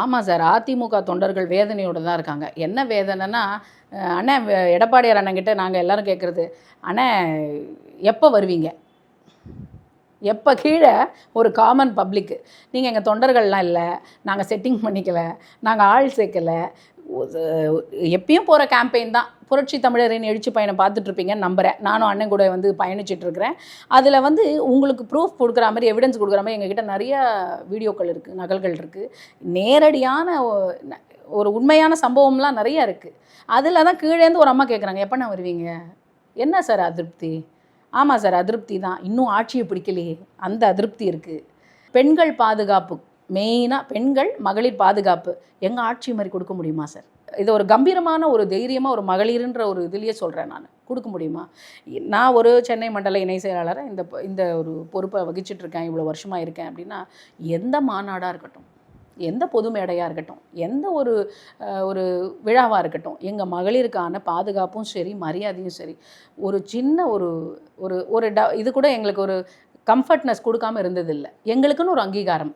ஆமாம் சார், அதிமுக தொண்டர்கள் வேதனையோடு தான் இருக்காங்க. என்ன வேதனைன்னா, அண்ணன் எடப்பாடியார் அண்ணங்கிட்ட நாங்கள் எல்லோரும் கேட்குறது, அண்ணன் எப்போ வருவீங்க, எப்போ கீழே ஒரு காமன் பப்ளிக்கு நீங்கள் எங்கள் தொண்டர்கள்லாம் இல்லை, நாங்கள் செட்டிங் பண்ணிக்கலை, நாங்கள் ஆள் சேர்க்கலை, எப்பயும் போகிற கேம்பெயின் தான். புரட்சி தமிழரின் எழுச்சி பயணம் பார்த்துட்ருப்பீங்கன்னு நம்புகிறேன். நானும் அண்ணன் கூட வந்து பயணிச்சிட்ருக்கிறேன். அதில் வந்து உங்களுக்கு ப்ரூஃப் கொடுக்குற மாதிரி, எவிடன்ஸ் கொடுக்குற மாதிரி எங்ககிட்ட நிறைய வீடியோக்கள் இருக்குது, நகல்கள் இருக்குது, நேரடியான ஒரு உண்மையான சம்பவம்லாம் நிறையா இருக்குது. அதில் தான் கீழேருந்து ஒரு அம்மா கேட்குறாங்க, எப்போ நான் வருவீங்க, என்ன சார் அதிருப்தி? ஆமாம் சார், அதிருப்தி தான், இன்னும் ஆட்சியை பிடிக்கலையே, அந்த அதிருப்தி இருக்குது. பெண்கள் பாதுகாப்பு, மெயினாக பெண்கள் மகளிர் பாதுகாப்பு எங்கள் ஆட்சி மாதிரி கொடுக்க முடியுமா சார்? இது ஒரு கம்பீரமான ஒரு தைரியமாக ஒரு மகளிர்ன்ற ஒரு இதுலேயே சொல்கிறேன், நான் கொடுக்க முடியுமா? நான் ஒரு சென்னை மண்டல இணை செயலாளராக இந்த ஒரு பொறுப்பை வகிச்சிட்ருக்கேன், இவ்வளோ வருஷமாக இருக்கேன் அப்படின்னா, எந்த மாநாடாக இருக்கட்டும், எந்த பொது மேடையாக இருக்கட்டும், எந்த ஒரு விழாவாக இருக்கட்டும், எங்கள் மகளிருக்கான பாதுகாப்பும் சரி, மரியாதையும் சரி, ஒரு சின்ன ஒரு இது கூட எங்களுக்கு ஒரு கம்ஃபர்ட்னஸ் கொடுக்காமல் இருந்ததில்லை. எங்களுக்குன்னு ஒரு அங்கீகாரம்,